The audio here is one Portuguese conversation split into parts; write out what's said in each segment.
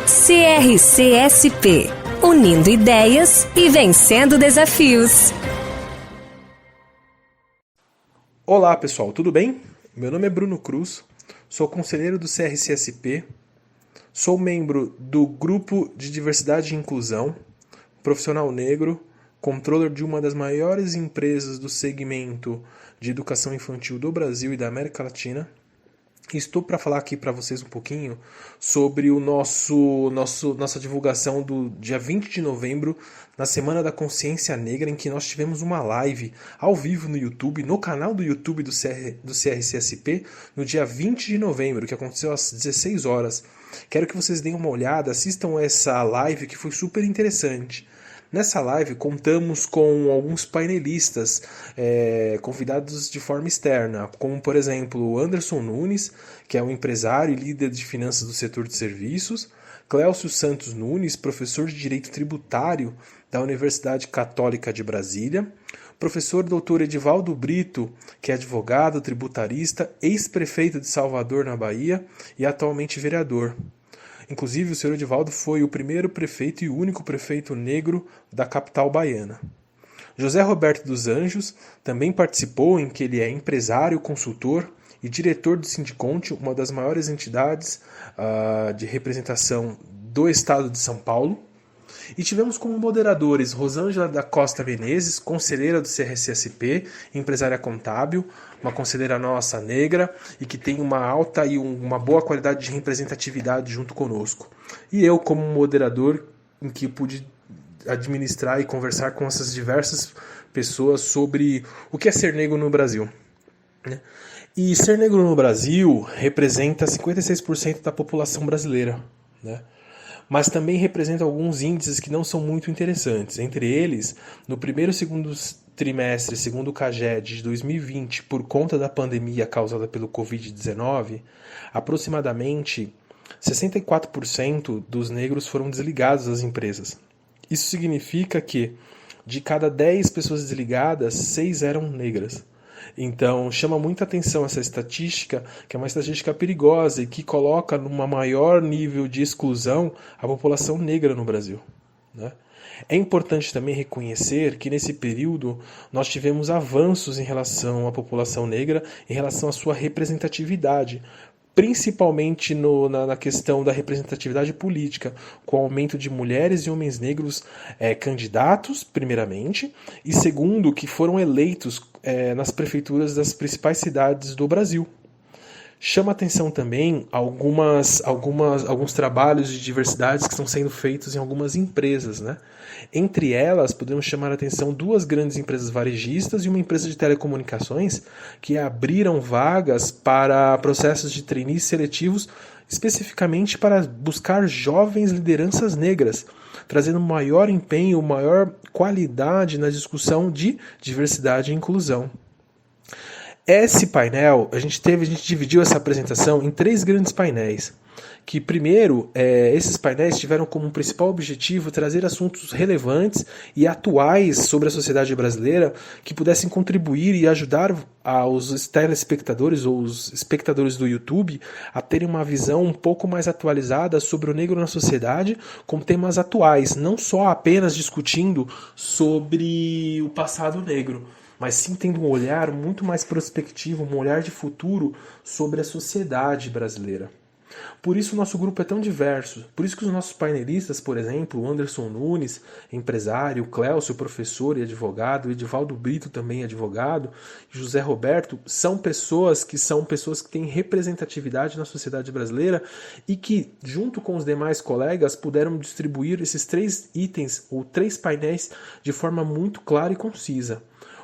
CRCSP, unindo ideias e vencendo desafios. Olá pessoal, tudo bem? Meu nome é Bruno Cruz, sou conselheiro do CRCSP, sou membro do Grupo de Diversidade e Inclusão, profissional negro, controller de uma das maiores empresas do segmento de educação infantil do Brasil e da América Latina. Estou para falar aqui para vocês um pouquinho sobre o nossa divulgação do dia 20 de novembro, na Semana da Consciência Negra, em que nós tivemos uma live ao vivo no YouTube, no canal do YouTube do CRCSP, no dia 20 de novembro, que aconteceu às 16 horas. Quero que vocês deem uma olhada, assistam essa live que foi super interessante. Nessa live contamos com alguns painelistas convidados de forma externa, como por exemplo o Anderson Nunes, que é um empresário e líder de finanças do setor de serviços, Cléucio Santos Nunes, professor de Direito Tributário da Universidade Católica de Brasília, professor Dr. Edivaldo Brito, que é advogado, tributarista, ex-prefeito de Salvador, na Bahia, e atualmente vereador. Inclusive, o senhor Edivaldo foi o primeiro prefeito e o único prefeito negro da capital baiana. José Roberto dos Anjos também participou, em que ele é empresário, consultor e diretor do Sindiconte, uma das maiores entidades de representação do estado de São Paulo. E tivemos como moderadores Rosângela da Costa Menezes, conselheira do CRCSP, empresária contábil, uma conselheira nossa negra e que tem uma alta e uma boa qualidade de representatividade junto conosco. E eu como moderador, em que pude administrar e conversar com essas diversas pessoas sobre o que é ser negro no Brasil. E ser negro no Brasil representa 56% da população brasileira, né? Mas também representa alguns índices que não são muito interessantes. Entre eles, no primeiro e segundo trimestre, segundo o CAGED de 2020, por conta da pandemia causada pelo Covid-19, aproximadamente 64% dos negros foram desligados das empresas. Isso significa que, de cada 10 pessoas desligadas, 6 eram negras. Então, chama muita atenção essa estatística, que é uma estatística perigosa e que coloca num maior nível de exclusão a população negra no Brasil, né? É importante também reconhecer que nesse período nós tivemos avanços em relação à população negra, em relação à sua representatividade, principalmente na questão da representatividade política, com o aumento de mulheres e homens negros candidatos, primeiramente, e segundo, que foram eleitos nas prefeituras das principais cidades do Brasil. Chama atenção também alguns trabalhos de diversidade que estão sendo feitos em algumas empresas, né? Entre elas, podemos chamar a atenção 2 grandes empresas varejistas e uma empresa de telecomunicações que abriram vagas para processos de trainees seletivos especificamente para buscar jovens lideranças negras, trazendo maior empenho, maior qualidade na discussão de diversidade e inclusão. Esse painel, a gente dividiu essa apresentação em 3 grandes painéis, que primeiro, esses painéis tiveram como principal objetivo trazer assuntos relevantes e atuais sobre a sociedade brasileira que pudessem contribuir e ajudar os telespectadores ou os espectadores do YouTube a terem uma visão um pouco mais atualizada sobre o negro na sociedade com temas atuais, não só apenas discutindo sobre o passado negro, mas sim tendo um olhar muito mais prospectivo, um olhar de futuro sobre a sociedade brasileira. Por isso o nosso grupo é tão diverso, por isso que os nossos painelistas, por exemplo, o Anderson Nunes, empresário, o Cléucio, professor e advogado, o Edivaldo Brito, também advogado, e José Roberto, são pessoas que têm representatividade na sociedade brasileira e que, junto com os demais colegas, puderam distribuir esses 3 itens ou 3 painéis de forma muito clara e concisa.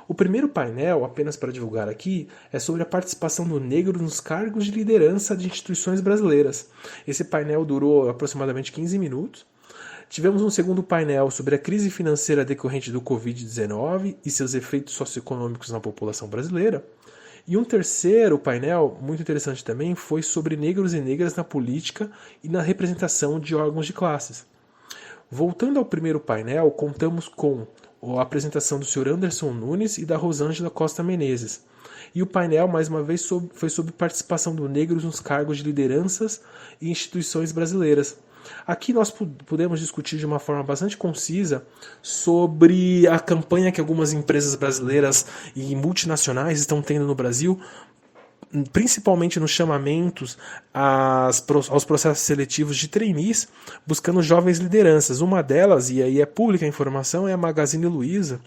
O primeiro painel, apenas para divulgar aqui, é sobre a participação do negro nos cargos de liderança de instituições brasileiras. Esse painel durou aproximadamente 15 minutos. Tivemos um segundo painel sobre a crise financeira decorrente do Covid-19 e seus efeitos socioeconômicos na população brasileira. E um terceiro painel, muito interessante também, foi sobre negros e negras na política e na representação de órgãos de classes. Voltando ao primeiro painel, contamos com a apresentação do Sr. Anderson Nunes e da Rosângela Costa Menezes. E o painel, mais uma vez, foi sobre participação do negros nos cargos de lideranças e instituições brasileiras. Aqui nós podemos discutir de uma forma bastante concisa sobre a campanha que algumas empresas brasileiras e multinacionais estão tendo no Brasil, principalmente nos chamamentos aos processos seletivos de trainees, buscando jovens lideranças. Uma delas, e aí é pública a informação, é a Magazine Luiza,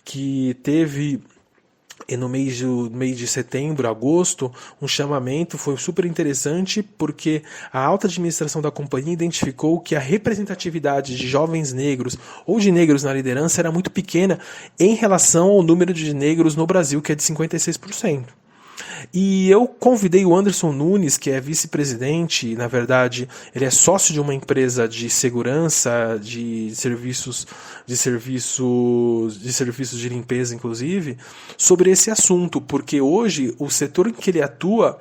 que teve no mês de setembro, agosto, um chamamento, foi super interessante porque a alta administração da companhia identificou que a representatividade de jovens negros ou de negros na liderança era muito pequena em relação ao número de negros no Brasil, que é de 56%. E eu convidei o Anderson Nunes, que é vice-presidente, na verdade, ele é sócio de uma empresa de segurança, de serviços de limpeza, inclusive, sobre esse assunto, porque hoje o setor em que ele atua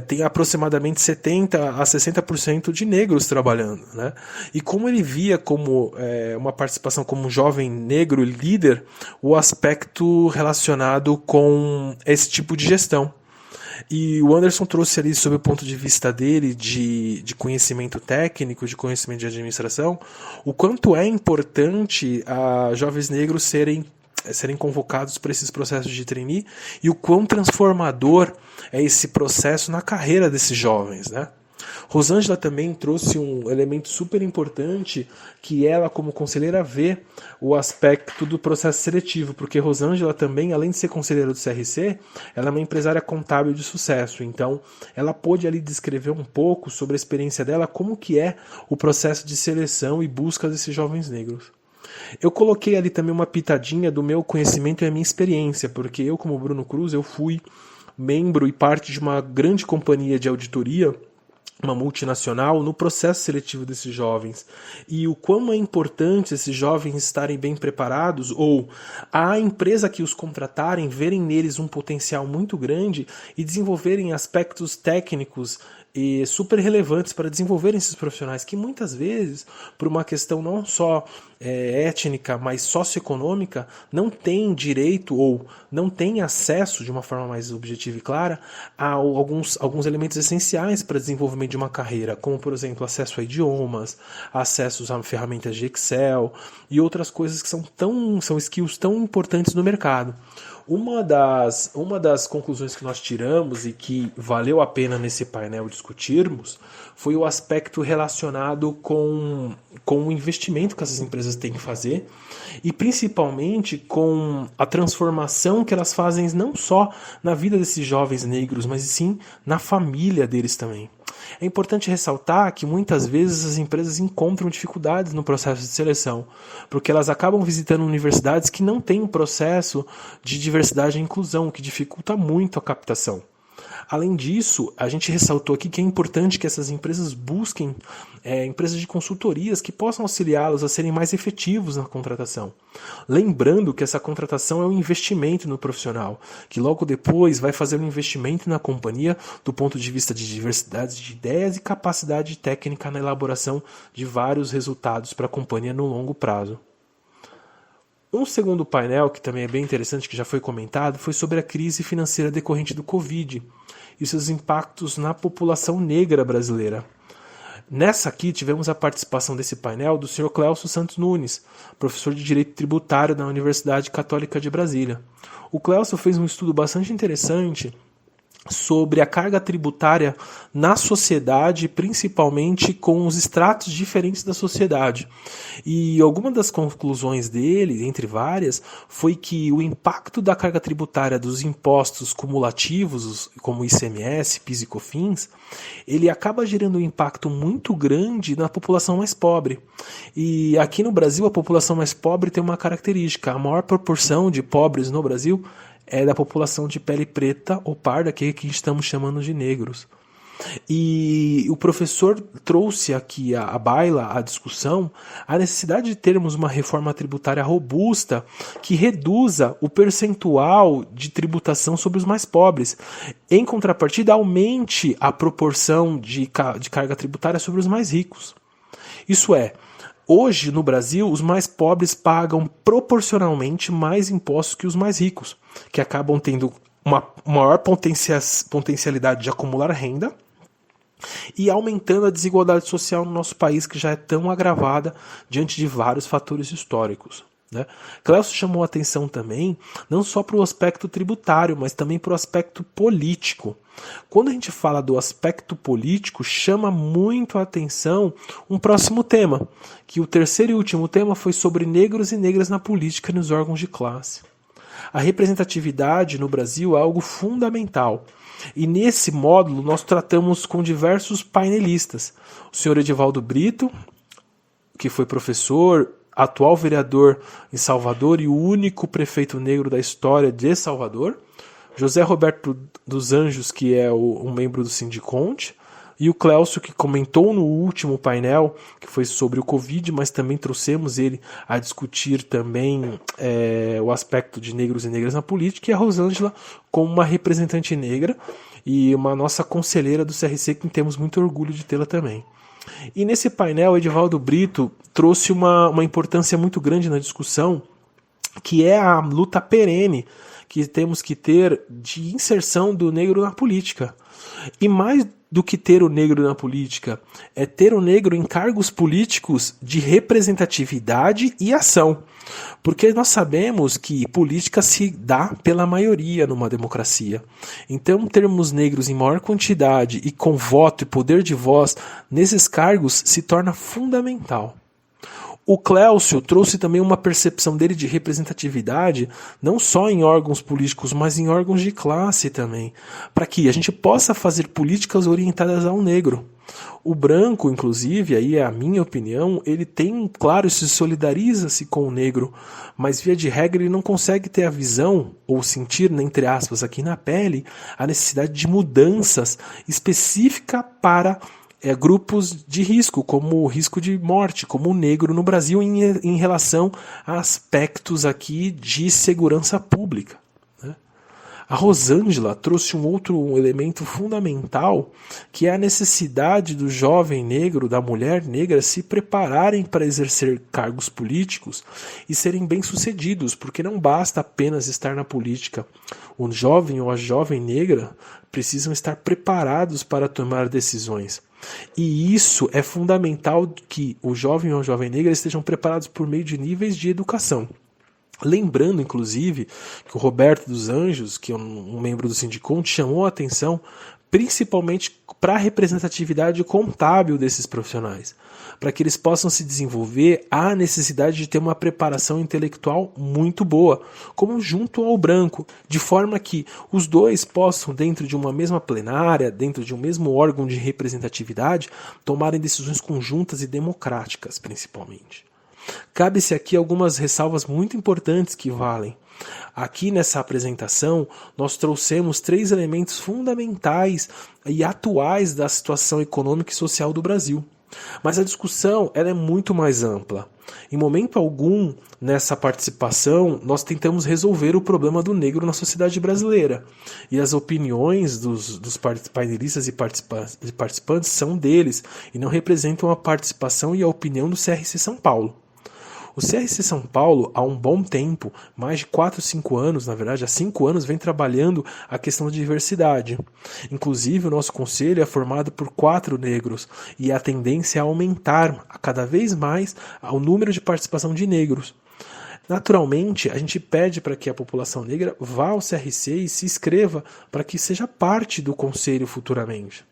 tem aproximadamente 70% a 60% de negros trabalhando, né? E como ele via como uma participação como um jovem negro líder, o aspecto relacionado com esse tipo de gestão. E o Anderson trouxe ali, sob o ponto de vista dele, de conhecimento técnico, de conhecimento de administração, o quanto é importante a jovens negros serem convocados para esses processos de trainee e o quão transformador é esse processo na carreira desses jovens, né? Rosângela também trouxe um elemento super importante, que ela, como conselheira, vê o aspecto do processo seletivo, porque Rosângela também, além de ser conselheira do CRC, ela é uma empresária contábil de sucesso, então ela pôde ali descrever um pouco sobre a experiência dela, como que é o processo de seleção e busca desses jovens negros. Eu coloquei ali também uma pitadinha do meu conhecimento e a minha experiência, porque eu, como Bruno Cruz, eu fui membro e parte de uma grande companhia de auditoria, uma multinacional, no processo seletivo desses jovens, e o quão é importante esses jovens estarem bem preparados, ou a empresa que os contratarem verem neles um potencial muito grande e desenvolverem aspectos técnicos e super relevantes para desenvolverem esses profissionais que muitas vezes, por uma questão não só étnica, mas socioeconômica, não têm direito ou não têm acesso, de uma forma mais objetiva e clara, a alguns elementos essenciais para o desenvolvimento de uma carreira, como, por exemplo, acesso a idiomas, acessos a ferramentas de Excel e outras coisas que são skills tão importantes no mercado. Uma das conclusões que nós tiramos e que valeu a pena nesse painel discutirmos foi o aspecto relacionado com o investimento que essas empresas têm que fazer e principalmente com a transformação que elas fazem não só na vida desses jovens negros, mas sim na família deles também. É importante ressaltar que muitas vezes as empresas encontram dificuldades no processo de seleção, porque elas acabam visitando universidades que não têm um processo de diversidade e inclusão, o que dificulta muito a captação. Além disso, a gente ressaltou aqui que é importante que essas empresas busquem empresas de consultorias que possam auxiliá-los a serem mais efetivos na contratação. Lembrando que essa contratação é um investimento no profissional, que logo depois vai fazer um investimento na companhia do ponto de vista de diversidade de ideias e capacidade técnica na elaboração de vários resultados para a companhia no longo prazo. Um segundo painel, que também é bem interessante, que já foi comentado, foi sobre a crise financeira decorrente do Covid e seus impactos na população negra brasileira. Nessa aqui tivemos a participação desse painel do Sr. Clélcio Santos Nunes, professor de Direito Tributário da Universidade Católica de Brasília. O Clélcio fez um estudo bastante interessante sobre a carga tributária na sociedade, principalmente com os estratos diferentes da sociedade. E alguma das conclusões dele, entre várias, foi que o impacto da carga tributária dos impostos cumulativos, como ICMS, PIS e COFINS, ele acaba gerando um impacto muito grande na população mais pobre. E aqui no Brasil, a população mais pobre tem uma característica: a maior proporção de pobres no Brasil é da população de pele preta ou parda, que estamos chamando de negros. E o professor trouxe aqui à baila, à discussão, a necessidade de termos uma reforma tributária robusta que reduza o percentual de tributação sobre os mais pobres. Em contrapartida, aumente a proporção de carga tributária sobre os mais ricos. Isso é, hoje, no Brasil, os mais pobres pagam proporcionalmente mais impostos que os mais ricos, que acabam tendo uma maior potencialidade de acumular renda e aumentando a desigualdade social no nosso país, que já é tão agravada diante de vários fatores históricos. Né? Clécio chamou a atenção também, não só para o aspecto tributário, mas também para o aspecto político. Quando a gente fala do aspecto político, chama muito a atenção um próximo tema, que o terceiro e último tema foi sobre negros e negras na política e nos órgãos de classe. A representatividade no Brasil é algo fundamental. E nesse módulo nós tratamos com diversos painelistas. O senhor Edivaldo Brito, que foi professor, atual vereador em Salvador e o único prefeito negro da história de Salvador. José Roberto dos Anjos, que é um membro do Sindiconte. E o Clécio, que comentou no último painel, que foi sobre o Covid, mas também trouxemos ele a discutir também o aspecto de negros e negras na política, e a Rosângela como uma representante negra e uma nossa conselheira do CRC, que temos muito orgulho de tê-la também. E nesse painel, Edivaldo Brito trouxe uma importância muito grande na discussão, que é a luta perene que temos que ter de inserção do negro na política. E mais do que ter o negro na política, é ter o negro em cargos políticos de representatividade e ação. Porque nós sabemos que política se dá pela maioria numa democracia. Então, termos negros em maior quantidade e com voto e poder de voz nesses cargos se torna fundamental. O Clécio trouxe também uma percepção dele de representatividade, não só em órgãos políticos, mas em órgãos de classe também, para que a gente possa fazer políticas orientadas ao negro. O branco, inclusive, aí é a minha opinião, ele tem, claro, se solidariza-se com o negro, mas via de regra ele não consegue ter a visão, ou sentir, entre aspas, aqui na pele, a necessidade de mudanças específicas para grupos de risco, como o risco de morte, como o negro no Brasil, em relação a aspectos aqui de segurança pública. Né? A Rosângela trouxe um outro elemento fundamental, que é a necessidade do jovem negro, da mulher negra, se prepararem para exercer cargos políticos e serem bem-sucedidos, porque não basta apenas estar na política. O jovem ou a jovem negra precisam estar preparados para tomar decisões. E isso é fundamental, que o jovem ou a jovem negra estejam preparados por meio de níveis de educação. Lembrando, inclusive, que o Roberto dos Anjos, que é um membro do Sindiconte, chamou a atenção principalmente para a representatividade contábil desses profissionais. Para que eles possam se desenvolver, há necessidade de ter uma preparação intelectual muito boa, como junto ao branco, de forma que os dois possam, dentro de uma mesma plenária, dentro de um mesmo órgão de representatividade, tomarem decisões conjuntas e democráticas, principalmente. Cabe-se aqui algumas ressalvas muito importantes que valem. Aqui nessa apresentação, nós trouxemos 3 elementos fundamentais e atuais da situação econômica e social do Brasil. Mas a discussão ela é muito mais ampla. Em momento algum, nessa participação, nós tentamos resolver o problema do negro na sociedade brasileira. E as opiniões dos painelistas e participantes são deles, e não representam a participação e a opinião do CRC São Paulo. O CRC São Paulo, há um bom tempo, mais de 4, 5 anos, na verdade, há 5 anos, vem trabalhando a questão da diversidade. Inclusive, o nosso conselho é formado por 4 negros e a tendência é aumentar cada vez mais o número de participação de negros. Naturalmente, a gente pede para que a população negra vá ao CRC e se inscreva para que seja parte do conselho futuramente.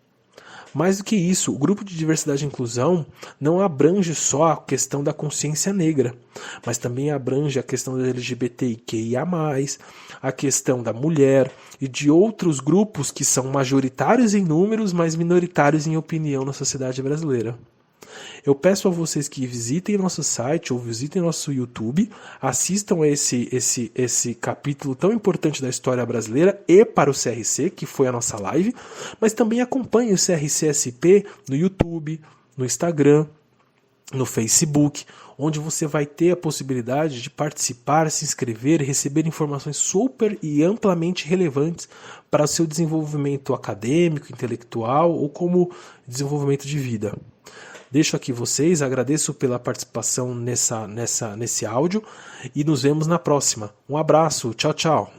Mais do que isso, o grupo de diversidade e inclusão não abrange só a questão da consciência negra, mas também abrange a questão da LGBTQIA+, a questão da mulher e de outros grupos que são majoritários em números, mas minoritários em opinião na sociedade brasileira. Eu peço a vocês que visitem nosso site ou visitem nosso YouTube, assistam a esse capítulo tão importante da história brasileira e para o CRC, que foi a nossa live, mas também acompanhem o CRC-SP no YouTube, no Instagram, no Facebook, onde você vai ter a possibilidade de participar, se inscrever e receber informações super e amplamente relevantes para o seu desenvolvimento acadêmico, intelectual ou como desenvolvimento de vida. Deixo aqui vocês, agradeço pela participação nesse áudio e nos vemos na próxima. Um abraço, tchau, tchau.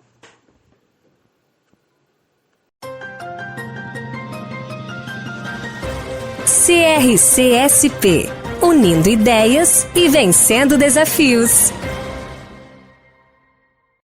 CRCSP, unindo ideias e vencendo desafios.